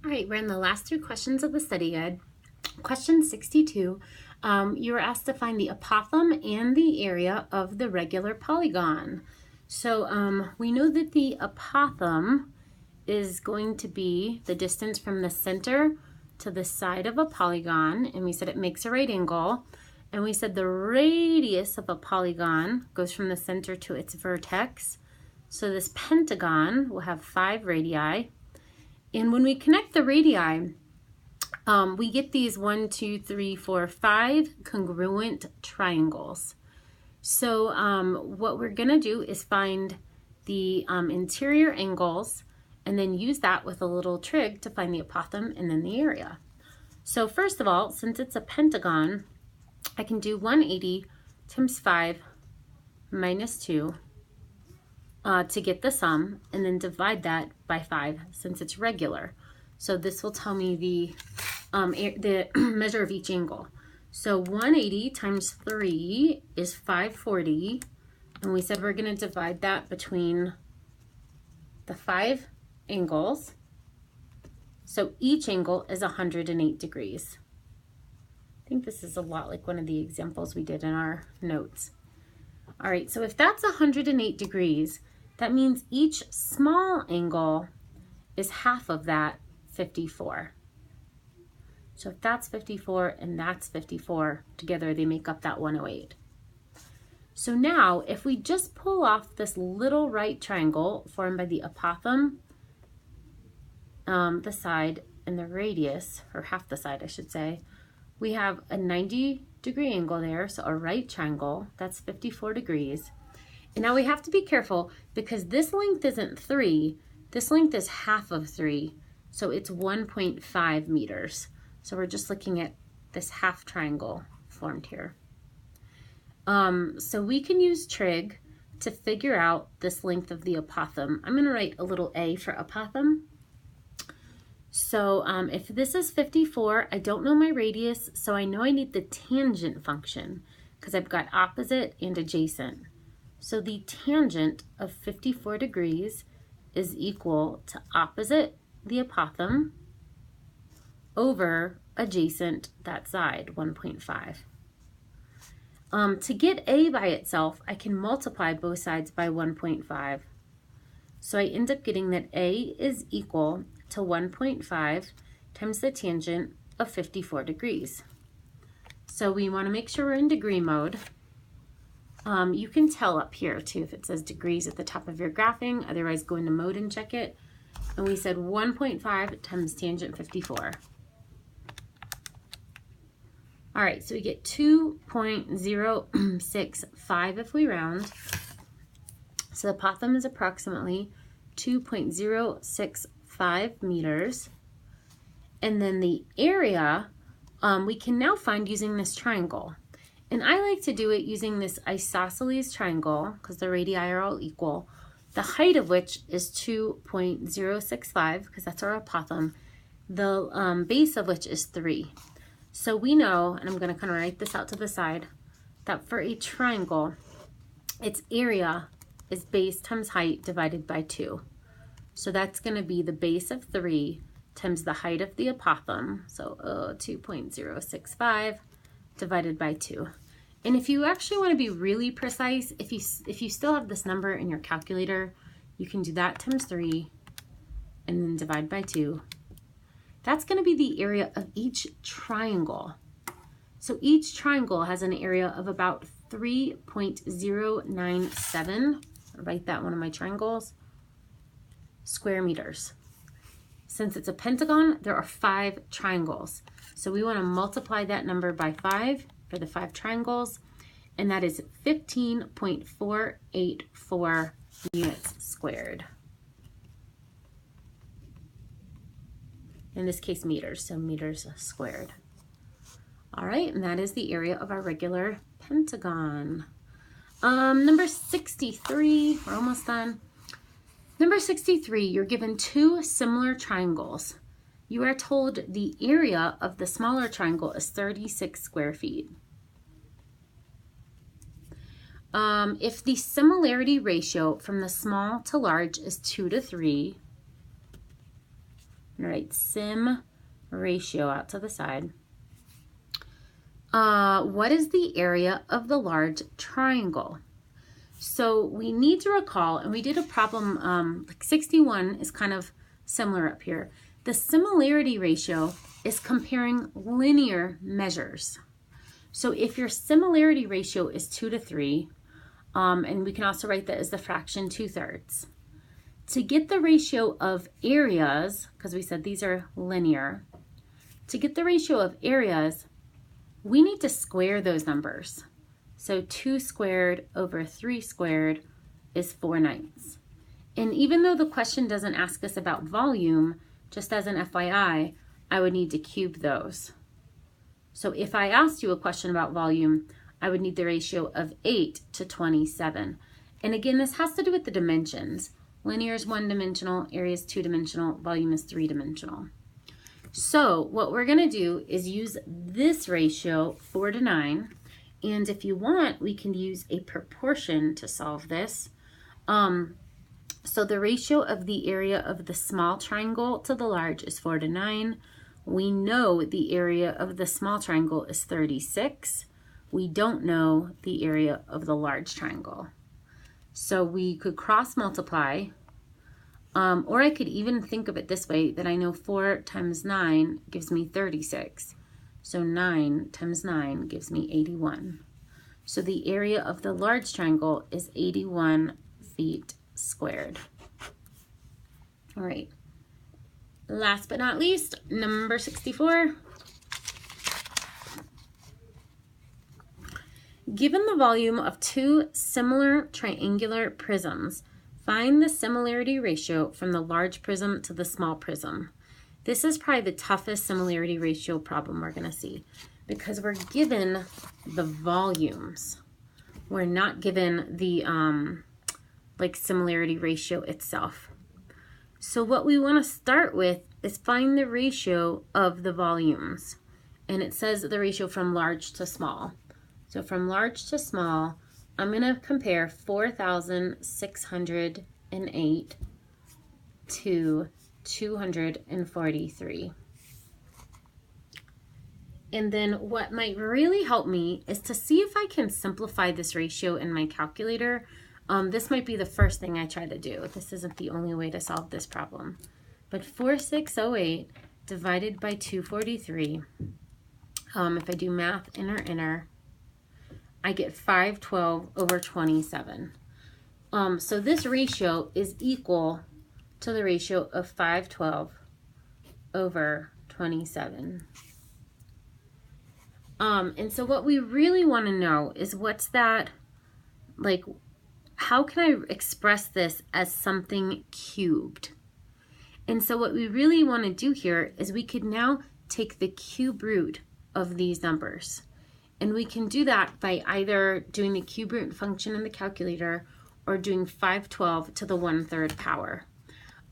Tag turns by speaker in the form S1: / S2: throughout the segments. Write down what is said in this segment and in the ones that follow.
S1: All right, we're in the last three questions of the study guide. Question 62, you were asked to find the apothem and the area of the regular polygon. So we know that the apothem is going to be the distance from the center to the side of a polygon, and we said it makes a right angle. And we said the radius of a polygon goes from the center to its vertex. So this pentagon will have 5 radii. And when we connect the radii, we get these 1, 2, 3, 4, 5 congruent triangles. So what we're going to do is find the interior angles and then use that with a little trig to find the apothem and then the area. So first of all, since it's a pentagon, I can do 180 times 5 minus 2 to get the sum, and then divide that by 5 since it's regular. So this will tell me the measure of each angle. So 180 times 3 is 540, and we said we're going to divide that between the 5 angles. So each angle is 108 degrees. I think this is a lot like one of the examples we did in our notes. All right, so if that's 108 degrees, that means each small angle is half of that 54. So if that's 54 and that's 54, together they make up that 108. So now if we just pull off this little right triangle formed by the apothem, the side, and the radius, or half the side I should say, we have a 90-degree angle there, so a right triangle, that's 54 degrees. And now we have to be careful because this length isn't 3, this length is half of 3, so it's 1.5 meters. So we're just looking at this half triangle formed here. So we can use trig to figure out this length of the apothem. I'm going to write a little a for apothem. So if this is 54, I don't know my radius, so I know I need the tangent function because I've got opposite and adjacent. So the tangent of 54 degrees is equal to opposite the apothem over adjacent that side, 1.5. To get a by itself, I can multiply both sides by 1.5. So I end up getting that a is equal to 1.5 times the tangent of 54 degrees. So we want to make sure we're in degree mode. You can tell up here too if it says degrees at the top of your graphing, otherwise go into mode and check it. And we said 1.5 times tangent 54. All right, so we get 2.065 if we round. So the apothem is approximately 2.065 meters. And then the area we can now find using this triangle. And I like to do it using this isosceles triangle because the radii are all equal, the height of which is 2.065 because that's our apothem, the base of which is 3. So we know, and I'm going to kind of write this out to the side, that for a triangle, its area is base times height divided by 2. So that's going to be the base of 3 times the height of the apothem, so 2.065 divided by 2. And if you actually want to be really precise, if you still have this number in your calculator, you can do that times 3 and then divide by 2. That's going to be the area of each triangle. So each triangle has an area of about 3.097, write that one of my triangles, square meters. Since it's a pentagon, there are 5 triangles. So we want to multiply that number by 5 for the 5 triangles, and that is 15.484 units squared. In this case, meters, so meters squared. All right, and that is the area of our regular pentagon. Number 63, we're almost done. Number 63, you're given 2 similar triangles. You are told the area of the smaller triangle is 36 square feet. If the similarity ratio from the small to large is 2 to 3, I'm going to write sim ratio out to the side. What is the area of the large triangle? So we need to recall, and we did a problem, like 61 is kind of similar up here. The similarity ratio is comparing linear measures. So if your similarity ratio is 2 to 3, and we can also write that as the fraction 2/3. To get the ratio of areas, because we said these are linear, to get the ratio of areas, we need to square those numbers. So 2 squared over 3 squared is 4/9. And even though the question doesn't ask us about volume, just as an FYI, I would need to cube those. So if I asked you a question about volume, I would need the ratio of 8 to 27. And again, this has to do with the dimensions. Linear is 1-dimensional, area is 2-dimensional, volume is 3-dimensional. So what we're going to do is use this ratio, 4 to 9. And if you want, we can use a proportion to solve this. So the ratio of the area of the small triangle to the large is 4 to 9. We know the area of the small triangle is 36. We don't know the area of the large triangle. So we could cross multiply, or I could even think of it this way, that I know 4 times 9 gives me 36. So 9 times 9 gives me 81. So the area of the large triangle is 81 feet squared. All right. Last but not least, number 64. Given the volume of two similar triangular prisms, find the similarity ratio from the large prism to the small prism. This is probably the toughest similarity ratio problem we're going to see because we're given the volumes. We're not given the similarity ratio itself. So what we want to start with is find the ratio of the volumes. And it says the ratio from large to small. So from large to small, I'm going to compare 4,608 to 243. And then what might really help me is to see if I can simplify this ratio in my calculator. This might be the first thing I try to do. This isn't the only way to solve this problem. But 4,608 divided by 243, if I do math inner, I get 512 over 27. So this ratio is equal to the ratio of 512 over 27. And so what we really want to know is what's that, like, how can I express this as something cubed? And so what we really want to do here is we could now take the cube root of these numbers. And we can do that by either doing the cube root function in the calculator or doing 512 to the 1/3 power.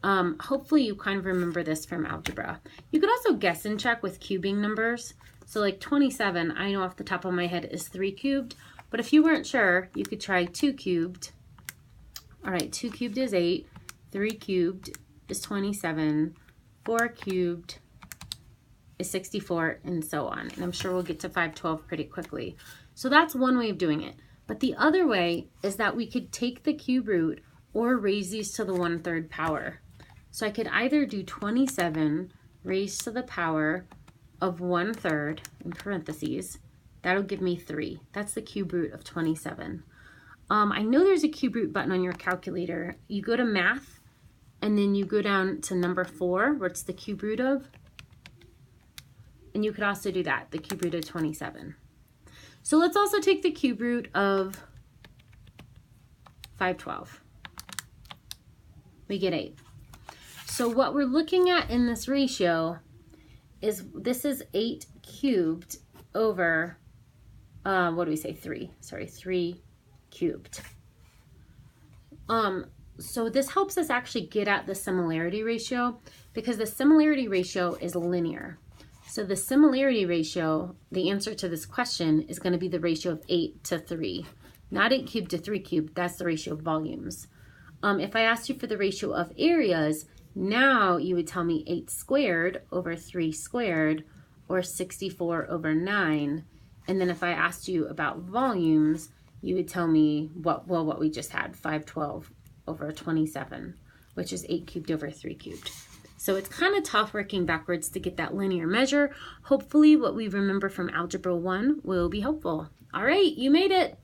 S1: Hopefully you kind of remember this from algebra. You could also guess and check with cubing numbers. So like 27, I know off the top of my head is 3 cubed, but if you weren't sure, you could try 2 cubed. All right, 2 cubed is 8, 3 cubed is 27, 4 cubed is 64, and so on. And I'm sure we'll get to 512 pretty quickly. So that's one way of doing it. But the other way is that we could take the cube root or raise these to the 1/3 power. So I could either do 27 raised to the power of 1/3 in parentheses. That'll give me 3. That's the cube root of 27. I know there's a cube root button on your calculator. You go to math and then you go down to number 4 where it's the cube root of. And you could also do that, the cube root of 27. So let's also take the cube root of 512. We get 8. So what we're looking at in this ratio is this is 8 cubed over, what do we say, 3. Sorry, 3 cubed. So this helps us actually get at the similarity ratio because the similarity ratio is linear. So the similarity ratio, the answer to this question is going to be the ratio of 8 to 3. Not 8 cubed to 3 cubed, that's the ratio of volumes. If I asked you for the ratio of areas, Now you would tell me 8 squared over 3 squared, or 64 over 9. And then if I asked you about volumes, you would tell me what we just had, 512 over 27, which is 8 cubed over 3 cubed. So it's kind of tough working backwards to get that linear measure. Hopefully what we remember from Algebra 1 will be helpful. All right, you made it.